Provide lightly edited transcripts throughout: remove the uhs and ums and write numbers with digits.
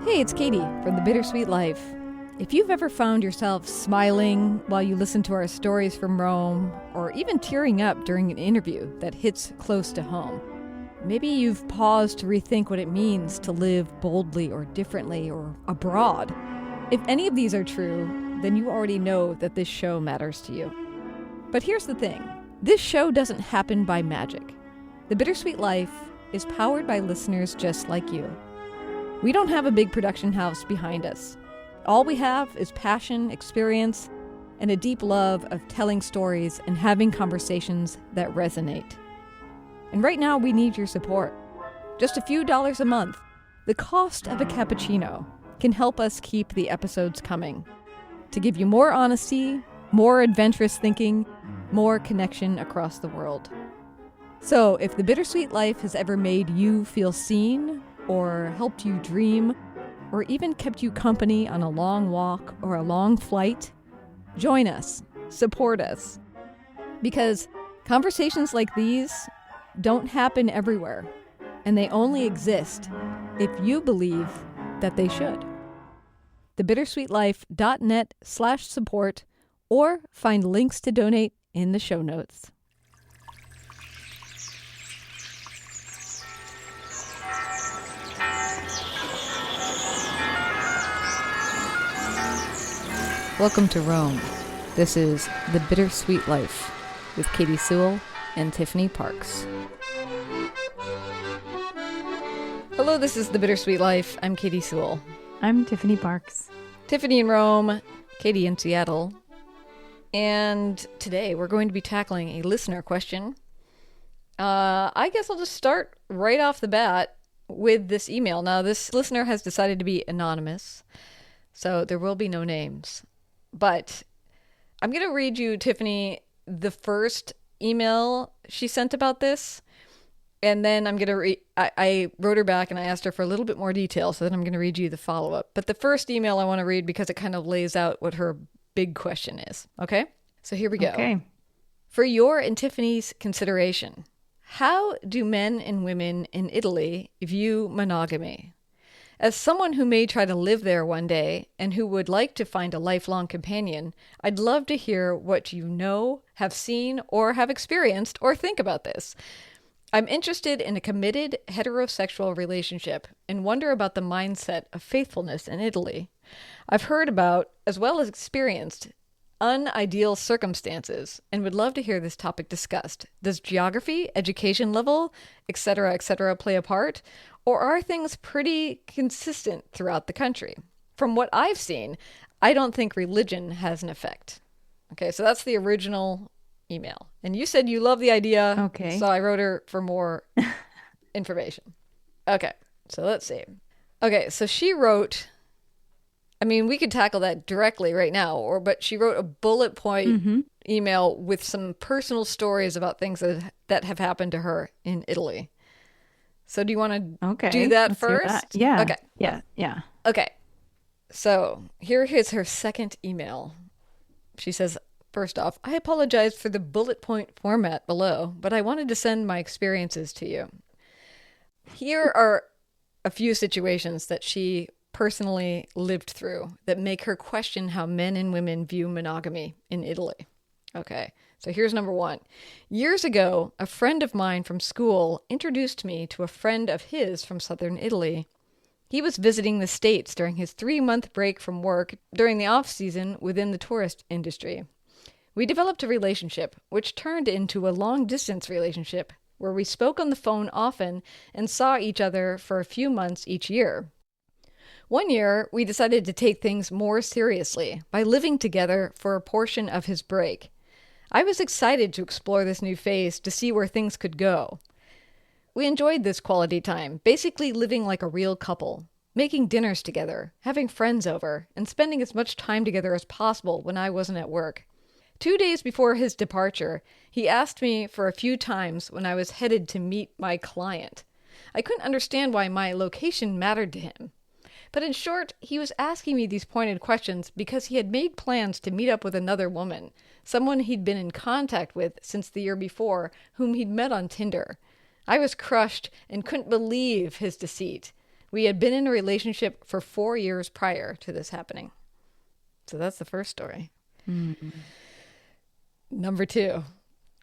Hey, it's Katie from The Bittersweet Life. If you've ever found yourself smiling while you listen to our stories from Rome, or even tearing up during an interview that hits close to home, maybe you've paused to rethink what it means to live boldly or differently or abroad. If any of these are true, then you already know that this show matters to you. But here's the thing. This show doesn't happen by magic. The Bittersweet Life is powered by listeners just like you. We don't have a big production house behind us. All we have is passion, experience, and a deep love of telling stories and having conversations that resonate. And right now we need your support. Just a few dollars a month, the cost of a cappuccino, can help us keep the episodes coming. To give you more honesty, more adventurous thinking, more connection across the world. So if The Bittersweet Life has ever made you feel seen, or helped you dream, or even kept you company on a long walk or a long flight, join us, support us. Because conversations like these don't happen everywhere, and they only exist if you believe that they should. thebittersweetlife.net/support, or find links to donate in the show notes. Welcome to Rome. This is The Bittersweet Life with Katie Sewell and Tiffany Parks. Hello, this is The Bittersweet Life. I'm Katie Sewell. I'm Tiffany Parks. Tiffany in Rome, Katie in Seattle. And today we're going to be tackling a listener question. I guess I'll just start right off the bat with this email. Now, this listener has decided to be anonymous, so there will be no names. But I'm going to read you, Tiffany, the first email she sent about this. And then I'm going to I wrote her back and I asked her for a little bit more detail. So then I'm going to read you the follow-up. But the first email I want to read because it kind of lays out what her big question is. Okay? So here we go. Okay. For your and Tiffany's consideration, how do men and women in Italy view monogamy? As someone who may try to live there one day and who would like to find a lifelong companion, I'd love to hear what you know, have seen, or have experienced, or think about this. I'm interested in a committed heterosexual relationship and wonder about the mindset of faithfulness in Italy. I've heard about, as well as experienced, unideal circumstances and would love to hear this topic discussed. Does geography, education level, etc., play a part? Or are things pretty consistent throughout the country? From what I've seen, I don't think religion has an effect. Okay, so that's the original email. And you said you love the idea, Okay. so I wrote her for more information. Okay, so let's see. Okay, so she wrote, I mean, we could tackle that directly right now, but she wrote a bullet point email with some personal stories about things that have happened to her in Italy. So do you want to do that let's hear first? that. Yeah. Okay. Yeah. Okay. So here is her second email. She says, first off, I apologize for the bullet point format below, but I wanted to send my experiences to you. Here are a few situations that she personally lived through that make her question how men and women view monogamy in Italy. Okay. So here's number one. Years ago, a friend of mine from school introduced me to a friend of his from southern Italy. He was visiting the States during his 3-month break from work during the off-season within the tourist industry. We developed a relationship, which turned into a long-distance relationship, where we spoke on the phone often and saw each other for a few months each year. One year, we decided to take things more seriously by living together for a portion of his break. I was excited to explore this new phase to see where things could go. We enjoyed this quality time, basically living like a real couple, making dinners together, having friends over, and spending as much time together as possible when I wasn't at work. 2 days before his departure, he asked me for a few times when I was headed to meet my client. I couldn't understand why my location mattered to him. But in short, he was asking me these pointed questions because he had made plans to meet up with another woman, someone he'd been in contact with since the year before, whom he'd met on Tinder. I was crushed and couldn't believe his deceit. We had been in a relationship for 4 years prior to this happening. So that's the first story. Mm. Number two.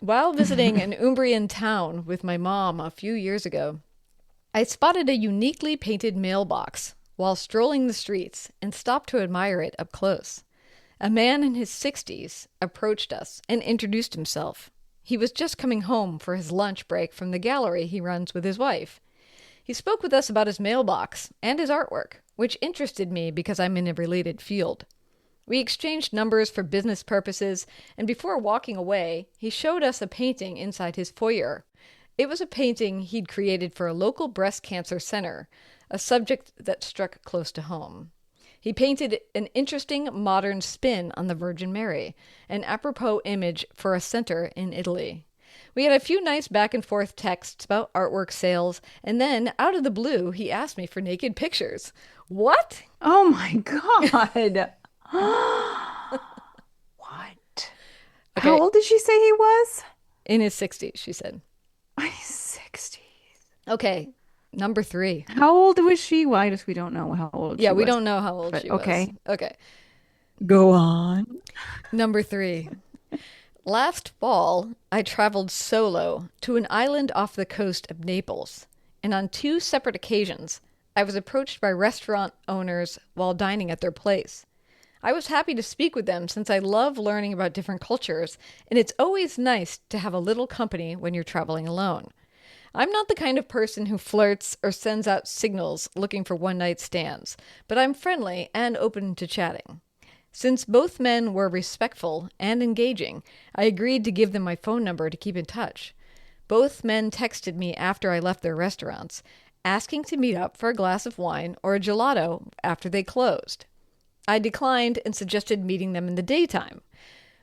While visiting an Umbrian town with my mom a few years ago, I spotted a uniquely painted mailbox while strolling the streets and stopped to admire it up close. A man in his 60s approached us and introduced himself. He was just coming home for his lunch break from the gallery he runs with his wife. He spoke with us about his mailbox and his artwork, which interested me because I'm in a related field. We exchanged numbers for business purposes, and before walking away, he showed us a painting inside his foyer. It was a painting he'd created for a local breast cancer center, a subject that struck close to home. He painted an interesting modern spin on the Virgin Mary, an apropos image for a center in Italy. We had a few nice back and forth texts about artwork sales, and then, out of the blue, he asked me for naked pictures. What? Oh my God. What? How Okay, old did she say he was? in his 60s, she said. He's 60. Okay, number three. How old was she? Well, I guess we don't know how old Yeah, she we was, don't know how old but she was. okay. Okay, Go on. number three. Last fall, I traveled solo to an island off the coast of Naples, and on two separate occasions, I was approached by restaurant owners while dining at their place. I was happy to speak with them since I love learning about different cultures, and it's always nice to have a little company when you're traveling alone. I'm not the kind of person who flirts or sends out signals looking for one night stands, but I'm friendly and open to chatting. Since both men were respectful and engaging, I agreed to give them my phone number to keep in touch. Both men texted me after I left their restaurants, asking to meet up for a glass of wine or a gelato after they closed. I declined and suggested meeting them in the daytime.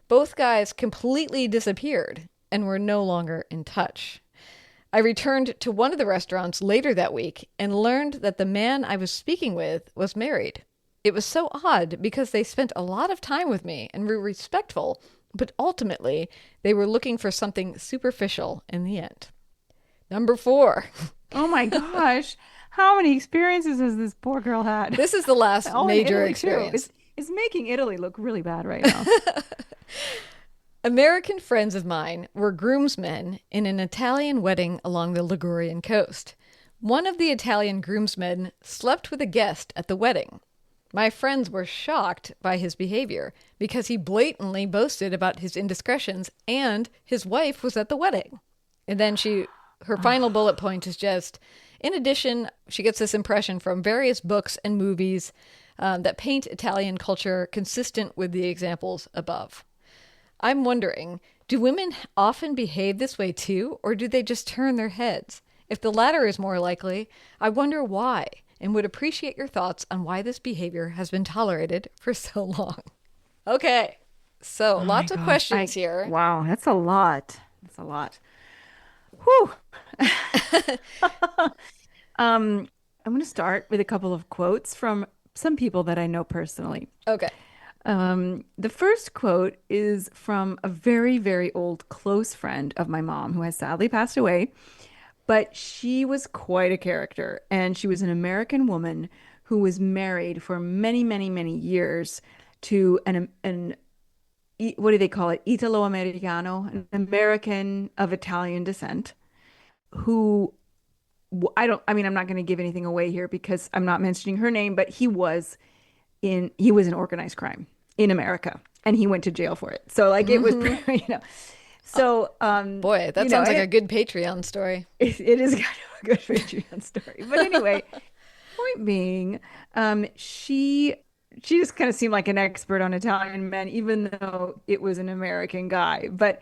Both guys completely disappeared and were no longer in touch. I returned to one of the restaurants later that week and learned that the man I was speaking with was married. It was so odd because they spent a lot of time with me and were respectful, but ultimately they were looking for something superficial in the end. Number four. Oh my gosh. How many experiences has this poor girl had? This is the last Oh, in major Italy too. experience. It's making Italy look really bad right now. American friends of mine were groomsmen in an Italian wedding along the Ligurian coast. One of the Italian groomsmen slept with a guest at the wedding. My friends were shocked by his behavior because he blatantly boasted about his indiscretions and his wife was at the wedding. And then her final bullet point is just, in addition, she gets this impression from various books and movies that paint Italian culture consistent with the examples above. I'm wondering, do women often behave this way too, or do they just turn their heads? If the latter is more likely, I wonder why, and would appreciate your thoughts on why this behavior has been tolerated for so long. Okay, so Oh my lots of gosh. questions here. Wow, that's a lot. That's a lot. Whew. I'm going to start with a couple of quotes from some people that I know personally. Okay. The first quote is from a very, very old close friend of my mom who has sadly passed away, but she was quite a character. And she was an American woman who was married for many, many, many years to what do they call it? Italo-Americano, an American of Italian descent who I mean, I'm not going to give anything away here because I'm not mentioning her name, but he was in organized crime in America and he went to jail for it. So like it was, Mm-hmm. you know, so, Boy, that sounds like a good Patreon story. it is kind of a good Patreon story. But anyway, point being, she just kind of seemed like an expert on Italian men, even though it was an American guy. But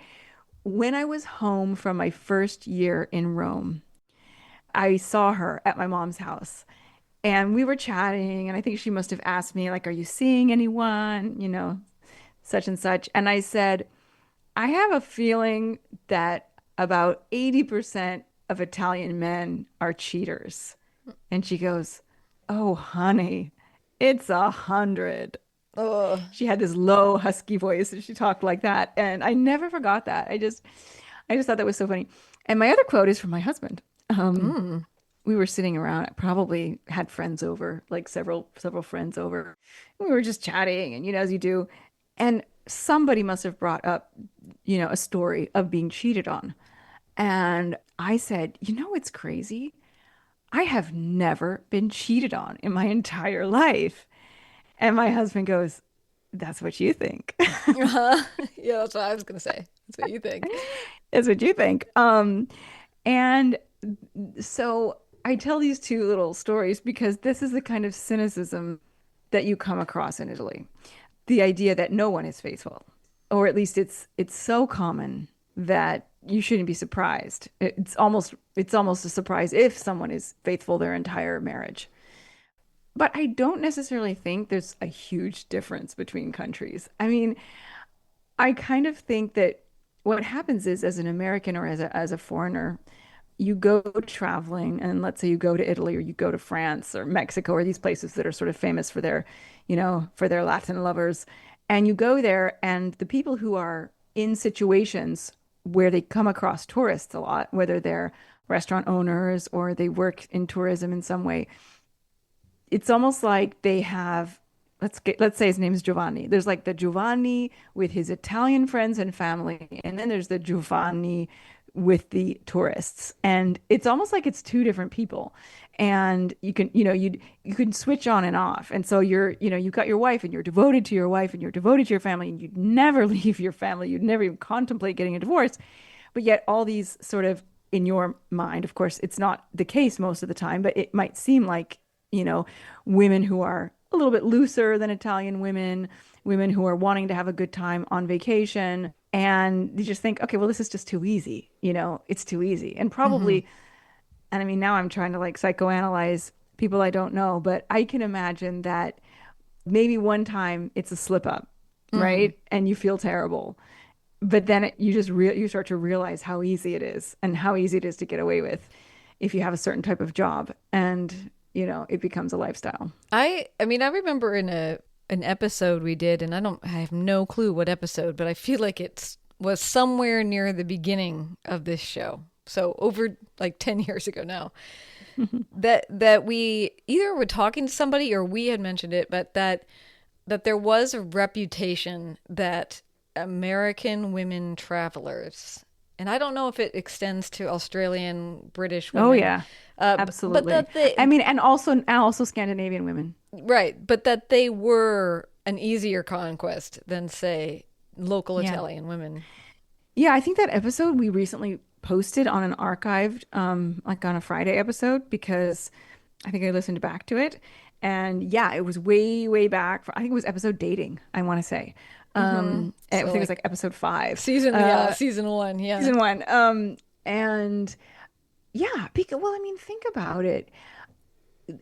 when I was home from my first year in Rome, I saw her at my mom's house and we were chatting. And I think she must have asked me, like, are you seeing anyone? You know, such and such. And I said, I have a feeling that about 80% of Italian men are cheaters. And she goes, oh, honey, it's 100. Oh, She had this low, husky voice and she talked like that. And I never forgot that. I just thought that was so funny. And my other quote is from my husband. mm. we were sitting around, probably had friends over, like several friends over. We were just chatting and as you do. And somebody must have brought up, a story of being cheated on. And I said, it's crazy. I have never been cheated on in my entire life. And my husband goes, that's what you think. Uh-huh. Yeah, that's what I was gonna say. That's what you think. That's what you think. And so I tell these two little stories because this is the kind of cynicism that you come across in Italy. The idea that no one is faithful, or at least it's so common that you shouldn't be surprised. It's almost a surprise if someone is faithful their entire marriage. But I don't necessarily think there's a huge difference between countries. I mean, I kind of think that what happens is, as an American or as a foreigner, you go traveling, and let's say you go to Italy or you go to France or Mexico or these places that are sort of famous for their Latin lovers, and you go there, and the people who are in situations where they come across tourists a lot, whether they're restaurant owners or they work in tourism in some way, it's almost like they have let's say his name is Giovanni. There's like the Giovanni with his Italian friends and family, and then there's the Giovanni with the tourists. And it's almost like it's two different people. And you can switch on and off. And so you've got your wife and you're devoted to your wife and you're devoted to your family and you'd never leave your family. You'd never even contemplate getting a divorce. But yet all these sort of in your mind, of course, it's not the case most of the time, but it might seem like, you know, women who are a little bit looser than Italian women, women who are wanting to have a good time on vacation. And you just think, okay, well, this is just too easy. It's too easy. And Hmm. probably, and I mean, now I'm trying to like psychoanalyze people I don't know, but I can imagine that maybe one time it's a slip up, Hmm. right? And you feel terrible. But then you start to realize how easy it is and how easy it is to get away with if you have a certain type of job and, it becomes a lifestyle. I mean, I remember in an episode we did, and I have no clue what episode, but I feel like it was somewhere near the beginning of this show. So over like 10 years ago now. That we either were talking to somebody or we had mentioned it, but that there was a reputation that American women travelers, and I don't know if it extends to Australian, British Oh women, yeah, but absolutely. that they, I mean, and also Scandinavian women. right, but that they were an easier conquest than, say, local Yeah. Italian women. Yeah, I think that episode we recently posted on an archived, like on a Friday episode because I think I listened back to it. And yeah, it was way, way back. I think it was episode dating, I want to say. I So think it was like like episode five, season one, yeah. season one. And yeah, because, well, I mean, think about it.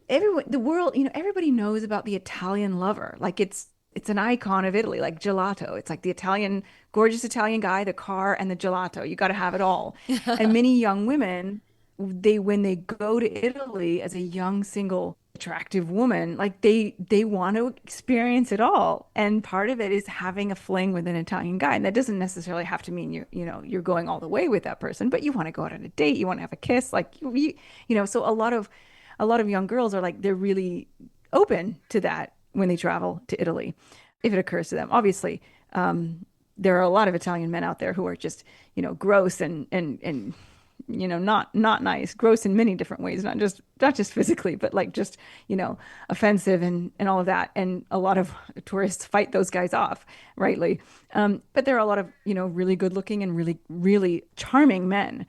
The world, everybody knows about the Italian lover. Like it's an icon of Italy, like gelato. It's like the Italian, gorgeous Italian guy, the car, and the gelato. You got to have it all. And many young women, when they go to Italy as a young, single, attractive woman, like they want to experience it all. And part of it is having a fling with an Italian guy. And that doesn't necessarily have to mean you're going all the way with that person, but you want to go out on a date, you want to have a kiss, like so a lot of young girls are like they're really open to that when they travel to Italy, if it occurs to them. Obviously, there are a lot of Italian men out there who are just, gross and not nice, gross in many different ways, not just physically, but like just, offensive and all of that. And a lot of tourists fight those guys off, rightly. But there are a lot of, really good looking and really, really charming men.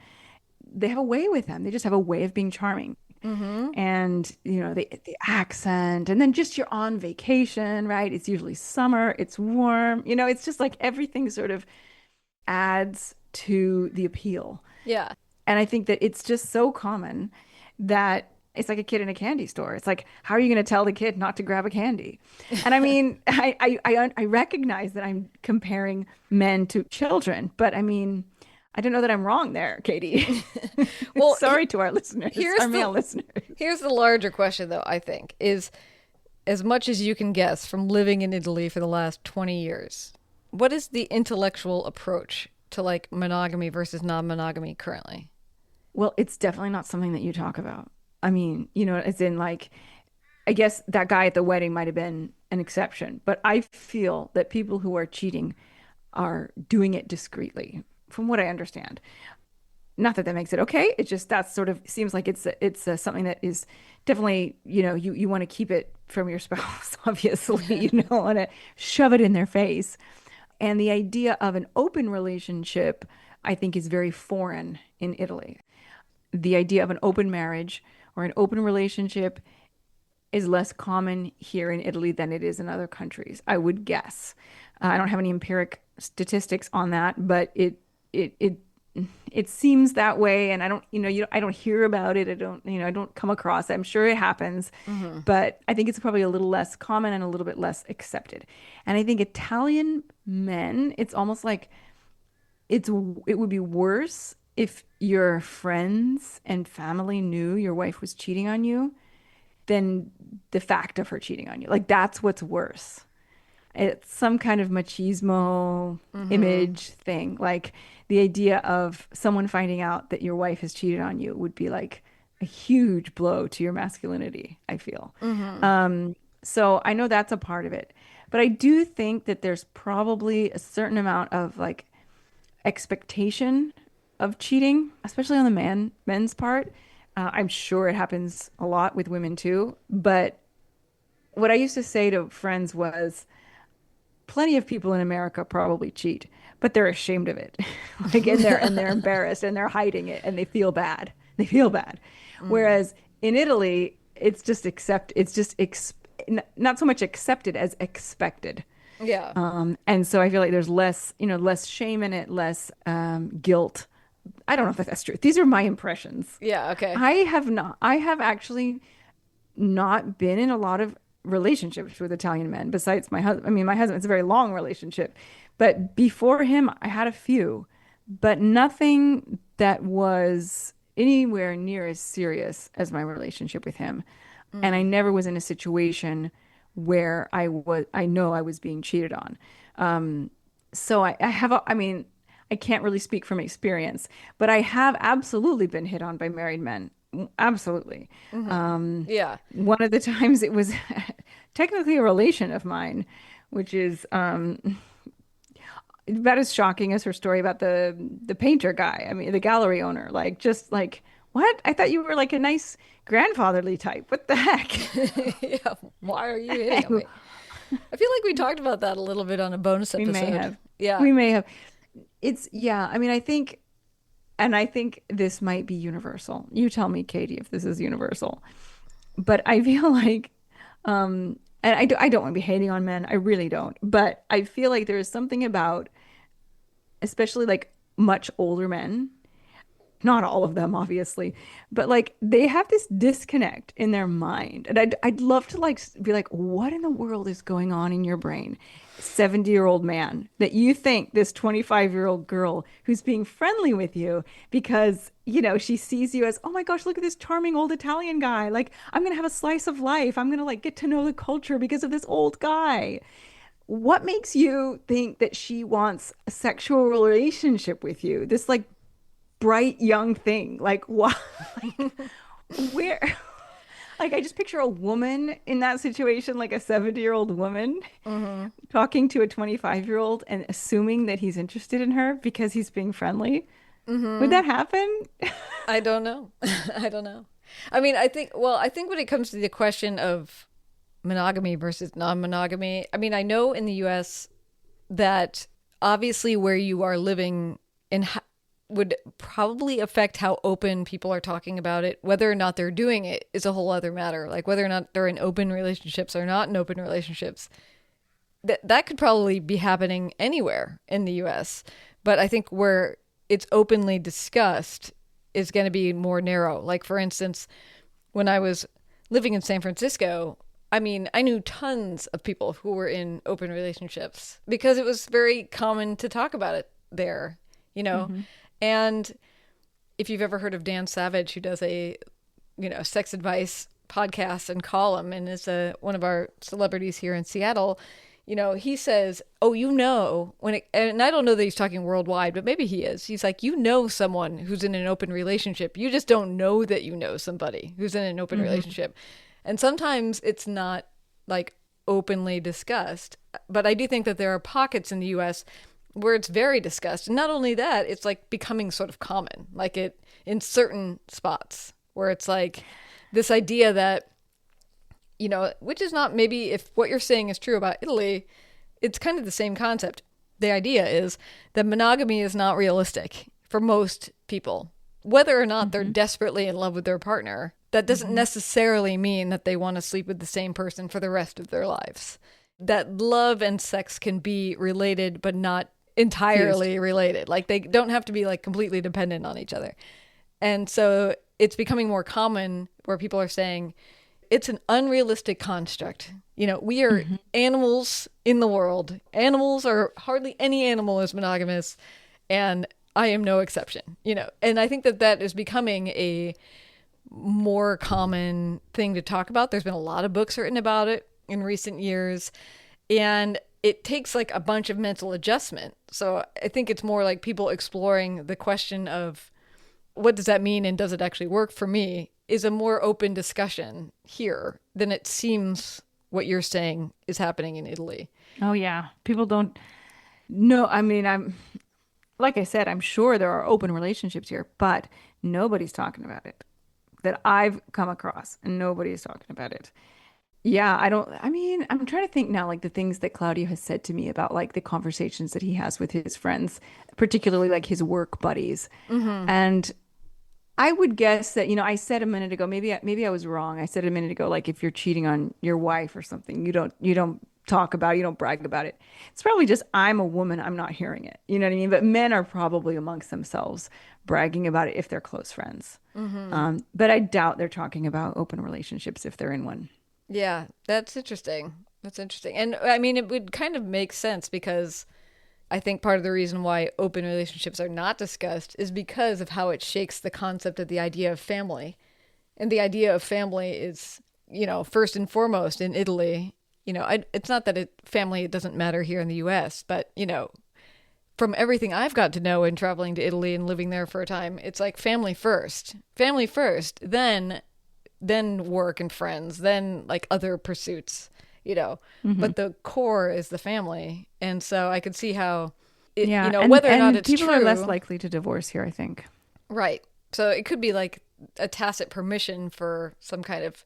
They have a way with them. They just have a way of being charming. Mm-hmm. And the accent, and then just you're on vacation, right? It's usually summer, it's warm, it's just like everything sort of adds to the appeal. Yeah. And I think that it's just so common that it's like a kid in a candy store. It's like, how are you going to tell the kid not to grab a candy? And I mean, I recognize that I'm comparing men to children, but I mean, I don't know that I'm wrong there, Katie. Well, Sorry to our listeners, here's our male the listeners. here's the larger question, though. I think is, as much as you can guess from living in Italy for the last 20 years, what is the intellectual approach to like monogamy versus non-monogamy currently? Well, it's definitely not something that you talk about. I mean, as in like, I guess that guy at the wedding might have been an exception, but I feel that people who are cheating are doing it discreetly, from what I understand. Not that that makes it okay. It just that sort of seems like it's something that is definitely, you want to keep it from your spouse, obviously. You don't want to shove it in their face. And the idea of an open relationship, I think, is very foreign in Italy. The idea of an open marriage or an open relationship is less common here in Italy than it is in other countries, I would guess. I don't have any empiric statistics on that, but it it seems that way, and I don't, I don't hear about it. I don't, I don't come across it. I'm sure it happens, Mm-hmm. but I think it's probably a little less common and a little bit less accepted. And I think Italian men, it's almost like it would be worse if your friends and family knew your wife was cheating on you than the fact of her cheating on you. Like that's what's worse. It's some kind of machismo Mm-hmm. image thing. Like the idea of someone finding out that your wife has cheated on you would be like a huge blow to your masculinity, I feel. Mm-hmm. So I know that's a part of it. But I do think that there's probably a certain amount of like expectation of cheating, especially on the men's part. I'm sure it happens a lot with women too. But what I used to say to friends was, plenty of people in America probably cheat, but they're ashamed of it. Like, and they're embarrassed and they're hiding it and they feel bad. They feel bad. Mm. Whereas in Italy, it's just not so much accepted as expected. Yeah. And so I feel like there's less, less shame in it, less guilt. I don't know if that's true. These are my impressions. Yeah. Okay. I have actually not been in a lot of relationships with Italian men besides my husband. I mean, my husband, it's a very long relationship, but before him, I had a few, but nothing that was anywhere near as serious as my relationship with him. And I Mm. never was in a situation where I know I was being cheated on. So I have, I mean, I can't really speak from experience, but I have absolutely been hit on by married men. Absolutely. Mm-hmm. Yeah. One of the times it was technically a relation of mine, which is about as shocking as her story about the painter guy. I mean, the gallery owner. Like, just like, what? I thought you were like a nice grandfatherly type. What the heck? Yeah. Why are you hitting on me? I feel like we talked about that a little bit on a bonus We may episode. have. Yeah. We may have. Yeah. I mean, I think this might be universal. You tell me, Katie, if this is universal. But I feel like, and I don't want to be hating on men. I really don't. But I feel like there is something about, especially like much older men, not all of them, obviously, but like they have this disconnect in their mind. And I'd love to like be like, what in the world is going on in your brain? 70-year-old man that you think this 25-year-old girl who's being friendly with you because, she sees you as, oh my gosh, look at this charming old Italian guy. Like, I'm going to have a slice of life. I'm going to like get to know the culture because of this old guy. What makes you think that she wants a sexual relationship with you? This like bright young thing. Like what? Like where? Like I just picture a woman in that situation, like a 70-year-old woman Mm-hmm. talking to a 25-year-old and assuming that he's interested in her because he's being friendly. Would Mm-hmm. that happen? I don't know. I don't know. I mean, I think when it comes to the question of monogamy versus non-monogamy, I mean, I know in the US that obviously where you are living in would probably affect how open people are talking about it. Whether or not they're doing it is a whole other matter. Like whether or not they're in open relationships or not in open relationships. That could probably be happening anywhere in the US. But I think where it's openly discussed is going to be more narrow. Like for instance, when I was living in San Francisco, I mean, I knew tons of people who were in open relationships because it was very common to talk about it there, you know. Hmm. And if you've ever heard of Dan Savage, who does a, sex advice podcast and column and is one of our celebrities here in Seattle, he says, "Oh, and I don't know that he's talking worldwide, but maybe he is. He's like, someone who's in an open relationship. You just don't know that you know somebody who's in an open Hmm. relationship." And sometimes it's not like openly discussed, but I do think that there are pockets in the US where it's very discussed. And not only that, it's like becoming sort of common, like it in certain spots where it's like this idea that which is not, maybe if what you're saying is true about Italy, it's kind of the same concept. The idea is that monogamy is not realistic for most people. Whether or not they're Hmm. desperately in love with their partner, that doesn't Hmm. necessarily mean that they want to sleep with the same person for the rest of their lives. That love and sex can be related, but not Fused. entirely related. Like they don't have to be like completely dependent on each other. And so it's becoming more common where people are saying, it's an unrealistic construct. We are Hmm. animals in the world. Animals are hardly any animal is monogamous, and I am no exception. And I think that that is becoming a more common thing to talk about. There's been a lot of books written about it in recent years, and it takes like a bunch of mental adjustment. So I think it's more like people exploring the question of what does that mean and does it actually work for me is a more open discussion here than it seems what you're saying is happening in Italy. Oh yeah. People don't know. I mean, like I said, I'm sure there are open relationships here, but nobody's talking about it that I've come across, and nobody's talking about it. Yeah, I mean, I'm trying to think now, like the things that Claudio has said to me about like the conversations that he has with his friends, particularly like his work buddies. Mm-hmm. And I would guess that, I said a minute ago, maybe I was wrong. I said a minute ago, like if you're cheating on your wife or something, you don't talk about it, you don't brag about it. It's probably just I'm a woman, I'm not hearing it. You know what I mean? But men are probably amongst themselves bragging about it if they're close friends. Mm-hmm. But I doubt they're talking about open relationships if they're in one. Yeah, that's interesting. That's interesting. And I mean, it would kind of make sense because I think part of the reason why open relationships are not discussed is because of how it shakes the concept of the idea of family. And the idea of family is, first and foremost in Italy. It's not that family doesn't matter here in the US, but, from everything I've got to know in traveling to Italy and living there for a time, it's like family first, then work and friends, then like other pursuits, you know. Hmm. But the core is the family, and so I could see how Yeah, and whether or not and it's people are less true, likely to divorce here, I think. right? So it could be like a tacit permission for some kind of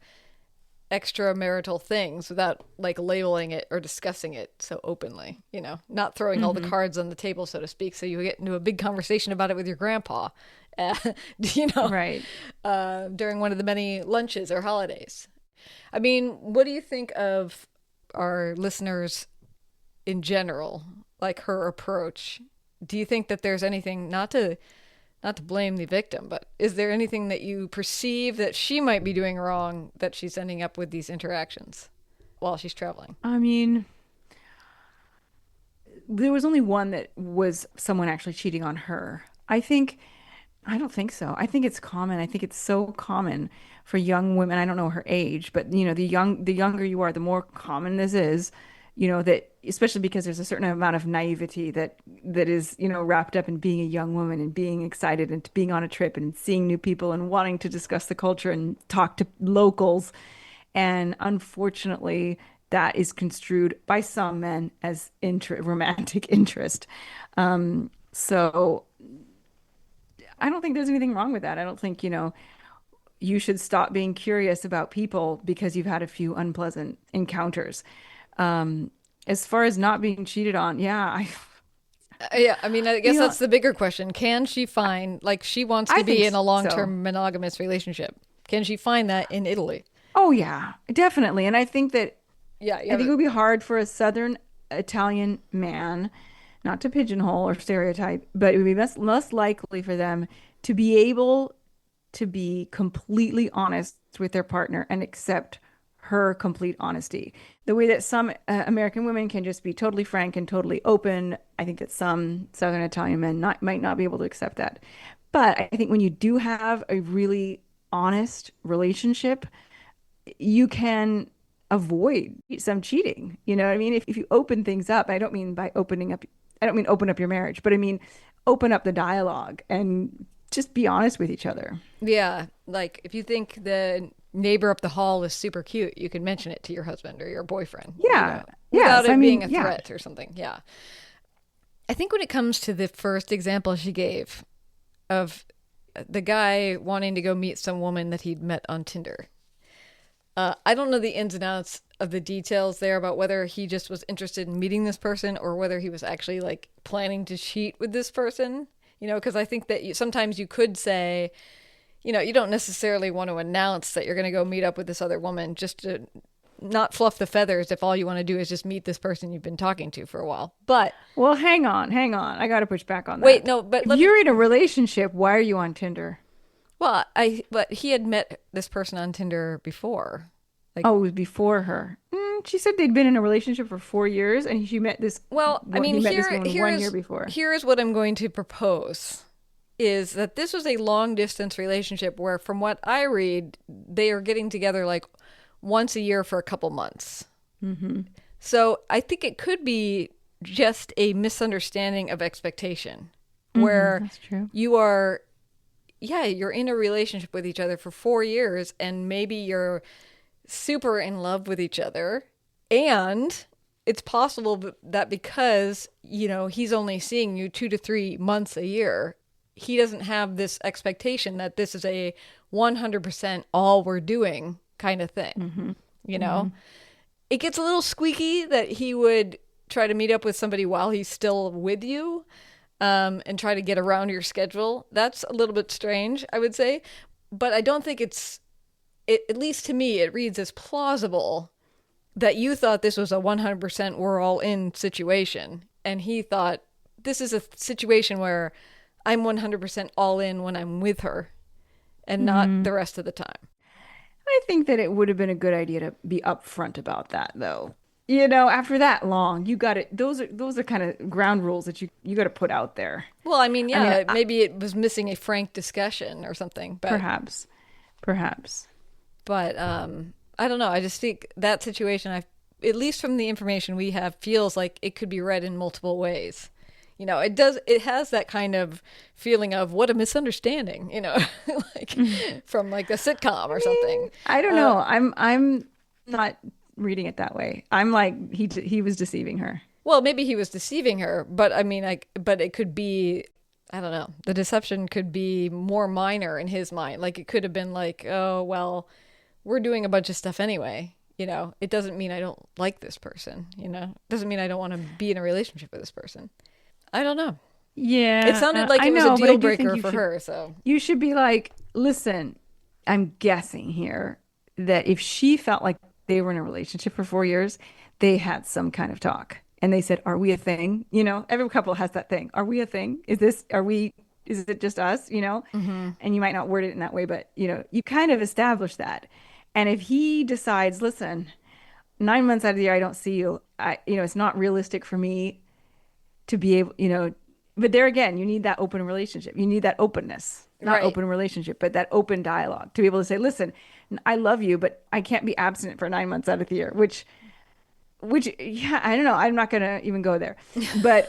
extramarital things without like labeling it or discussing it so openly, not throwing all the Hmm. cards on the table, so to speak, so you get into a big conversation about it with your grandpa, uh, you know, Right. during one of the many lunches or holidays. I mean, what do you think of our listeners in general, like her approach? Do you think that there's anything, not to blame the victim, but is there anything that you perceive that she might be doing wrong that she's ending up with these interactions while she's traveling? I mean, there was only one that was someone actually cheating on her. I don't think so. I think it's common. I think it's so common for young women. I don't know her age, but the younger you are, the more common this is, that especially because there's a certain amount of naivety that is, wrapped up in being a young woman and being excited and being on a trip and seeing new people and wanting to discuss the culture and talk to locals. And unfortunately, that is construed by some men as romantic interest. So I don't think there's anything wrong with that. I don't think, you should stop being curious about people because you've had a few unpleasant encounters. Um, as far as not being cheated on, yeah, Yeah, I mean, I guess you know, that's the bigger question. Can she find, like, she wants to I be think in a long so. term monogamous relationship? Can she find that in Italy? Oh yeah, definitely. And Yeah, you I have think it it. would be hard for a Southern Italian man, not to pigeonhole or stereotype, but it would be less likely for them to be able to be completely honest with their partner and accept her complete honesty. The way that some American women can just be totally frank and totally open, I think that some Southern Italian men might not be able to accept that. But I think when you do have a really honest relationship, you can. avoid some cheating. You know what I mean? If you open things up, I don't mean by opening up, I don't mean open up your marriage, but I mean open up the dialogue and just be honest with each other. Yeah, like if you think the neighbor up the hall is super cute, you can mention it to your husband or your boyfriend, Yeah. without Yes. I it being mean, a yeah. threat or something. Yeah. I think when it comes to the first example she gave of the guy wanting to go meet some woman that he'd met on Tinder, I don't know the ins and outs of the details there about whether he just was interested in meeting this person or whether he was actually like planning to cheat with this person. Because I think that sometimes you could say, you don't necessarily want to announce that you're going to go meet up with this other woman just to not fluff the feathers if all you want to do is just meet this person you've been talking to for a while. But Well, hang on, hang on. I got to push back on wait, that. no, but If let me. you're in a relationship, why are you on Tinder? But he had met this person on Tinder before. Like, Oh, it was before her. She said they'd been in a relationship for 4 years, and well, I mean, he met this woman 1 year before. here is what I'm going to propose is that this was a long distance relationship where, from what I read, they are getting together like once a year for a couple months. Mm-hmm. So I think it could be just a misunderstanding of expectation Mm-hmm. where That's true. you are, yeah, you're in a relationship with each other for 4 years and maybe you're super in love with each other. And it's possible that because, he's only seeing you 2 to 3 months a year, he doesn't have this expectation that this is a 100% all we're doing kind of thing. Mm-hmm. You Mm-hmm. know, it gets a little squeaky that he would try to meet up with somebody while he's still with you, and try to get around your schedule. That's a little bit strange, I would say. But I don't think at least to me, it reads as plausible that you thought this was a 100% we're all in situation. And he thought this is a situation where I'm 100% all in when I'm with her and not Mm-hmm. the rest of the time. I think that it would have been a good idea to be upfront about that, though. After that long, you got it. Those are kind of ground rules that you got to put out there. Well, I mean, I mean, yeah, maybe it was missing a frank discussion or something, perhaps, perhaps. but I don't know. I just think that situation, at least from the information we have, feels like it could be read in multiple ways. It does. It has that kind of feeling of what a misunderstanding. Like from like a sitcom or something. I don't know. I'm not reading it that way. I'm like he was deceiving her. Well, maybe he was deceiving her, but I mean, but it could be. I don't know. The deception could be more minor in his mind. Like it could have been like, oh well, we're doing a bunch of stuff anyway. It doesn't mean I don't like this person. It doesn't mean I don't want to be in a relationship with this person. I don't know. It Yeah, sounded like I it was a know, but I deal do think breaker for her. So you should be like, listen, I'm guessing here that if she felt like they were in a relationship for 4 years, they had some kind of talk. And they said, are we a thing? Every couple has that thing. Are we a thing? Is it just us? hmm. And you might not word it in that way, but you kind of establish that. And if he decides, listen, 9 months out of the year, I don't see you. It's not realistic for me to be able, but there again, you need that open relationship. You need that openness, not Right. open relationship, but that open dialogue to be able to say, listen, I love you, but I can't be abstinent for 9 months out of the year, yeah, I don't know. I'm not going to even go there. But,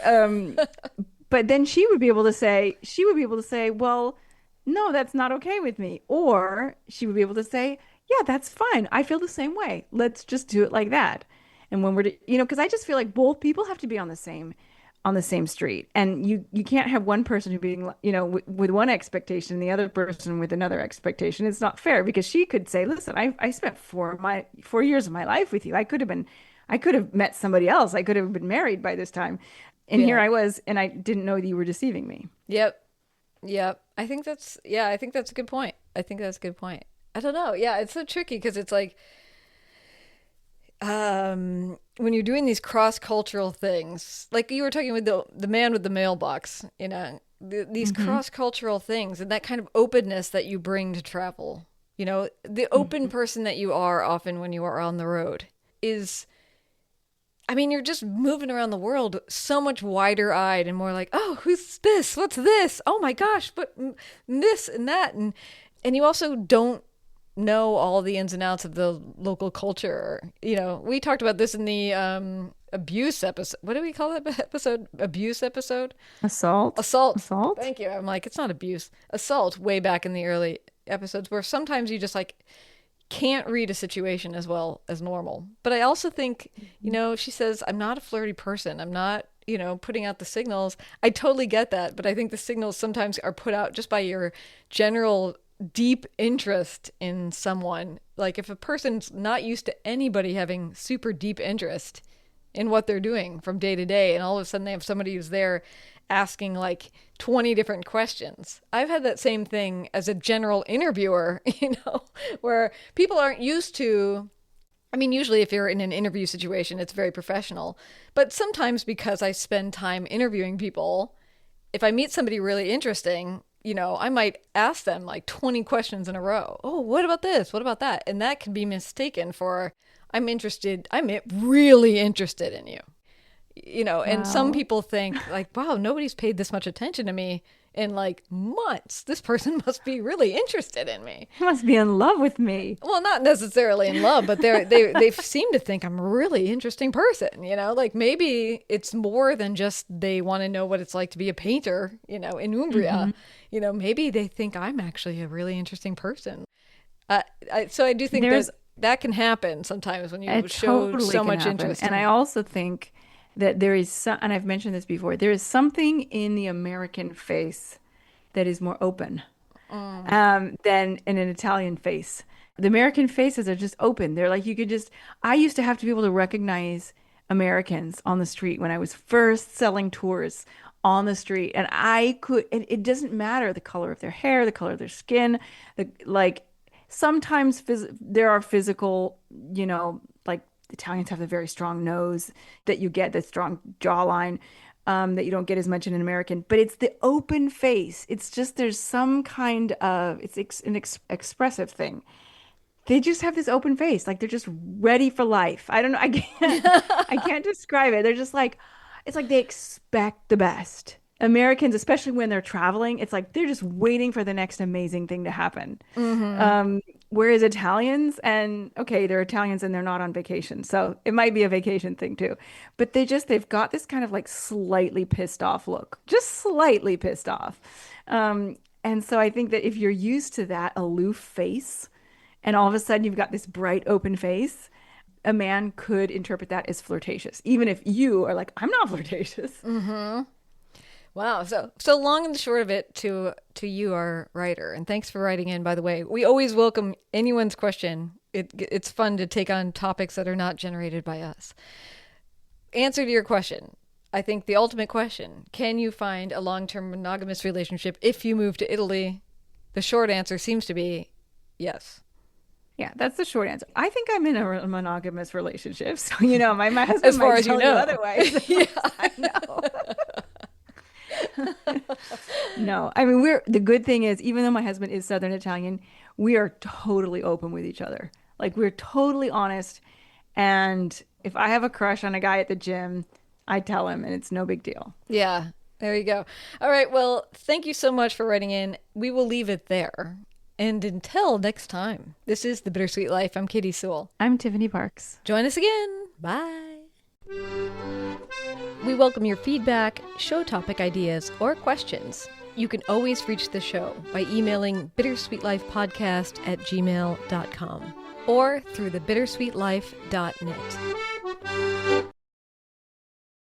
but then she would be able to say, well, no, that's not okay with me. Or she would be able to say, yeah, that's fine. I feel the same way. Let's just do it like that. And when because I just feel like both people have to be on the same street. And you can't have one person who being, with one expectation and the other person with another expectation. It's not fair because she could say, listen, I spent 4 years of my life with you. I could have met somebody else. I could have been married by this time. And here Yeah. I was, and I didn't know that you were deceiving me. Yep. Yep. I think that's a good point. I think that's a good point. I don't know. Yeah, it's so tricky because it's like when you're doing these cross-cultural things, like you were talking with the man with the mailbox, these Hmm. cross-cultural things and that kind of openness that you bring to travel. The open person that you are often when you are on the road is, I mean, you're just moving around the world so much wider-eyed and more like, oh, who's this? What's this? Oh my gosh, but this and that, and you also don't know all the ins and outs of the local culture. You know, we talked about this in the abuse episode. What do we call that episode? Abuse episode? Assault. Assault. Assault. Thank you. I'm like, it's not abuse. Assault, way back in the early episodes, where sometimes you just like can't read a situation as well as normal. But I also think, you know, she says, I'm not a flirty person. I'm not, you know, putting out the signals. I totally get that. But I think the signals sometimes are put out just by your general deep interest in someone. Like if a person's not used to anybody having super deep interest in what they're doing from day to day, and all of a sudden they have somebody who's there asking like 20 different questions. I've had that same thing as a general interviewer, you know, where people aren't used to. I mean, usually if you're in an interview situation, it's very professional. But sometimes because I spend time interviewing people, if I meet somebody really interesting, you know, I might ask them like 20 questions in a row. Oh, what about this? What about that? And that can be mistaken for, I'm interested, really interested in you. You know, and some Wow. people think like, wow, nobody's paid this much attention to me in like months. This person must be really interested in me. He must be in love with me. Well, not necessarily in love, but they seem to think I'm a really interesting person, you know? Like maybe it's more than just they want to know what it's like to be a painter, you know, in Umbria. Hmm. You know, maybe they think I'm actually a really interesting person. So I do think There's that that can happen sometimes when you It show totally so can much happen. interest And I in. also think that there is some, and I've mentioned this before, there is something in the American face that is more open than in an Italian face. The American faces are just open. They're like, you could just, I used to have to be able to recognize Americans on the street when I was first selling tours on the street. And I could, and it doesn't matter the color of their hair, the color of their skin, like sometimes there are physical, you know, like Italians have a very strong nose that you get, the strong jawline that you don't get as much in an American, but it's the open face. It's just there's some kind of it's an expressive thing. They just have this open face, like they're just ready for life. I don't know. I can't describe it. They're just like it's like they expect the best. Americans, especially when they're traveling, it's like they're just waiting for the next amazing thing to happen. Mm-hmm. Um, Whereas Italians, and okay, they're Italians and they're not on vacation, so it might be a vacation thing too. But they've got this kind of like slightly pissed off look, just slightly pissed off. And so I think that if you're used to that aloof face, and all of a sudden you've got this bright open face, a man could interpret that as flirtatious, even if you are like, I'm not flirtatious. Mm-hmm. Wow. So long and the short of it to you, our writer, and thanks for writing in. By the way, we always welcome anyone's question. It's fun to take on topics that are not generated by us. Answer to your question. I think the ultimate question: can you find a long-term monogamous relationship if you move to Italy? The short answer seems to be yes. Yeah, that's the short answer. I think I'm in a monogamous relationship. So, you know, my As husband far might as you tell you know. otherwise. Yeah. I know. No, I mean, the good thing is, even though my husband is Southern Italian, we are totally open with each other. Like, we're totally honest. And if I have a crush on a guy at the gym, I tell him, and it's no big deal. Yeah. There you go. All right. Well, thank you so much for writing in. We will leave it there. And until next time, this is The Bittersweet Life. I'm Katie Sewell. I'm Tiffany Parks. Join us again. Bye. We welcome your feedback, show topic ideas, or questions. You can always reach the show by emailing bittersweetlifepodcast@gmail.com or through thebittersweetlife.net.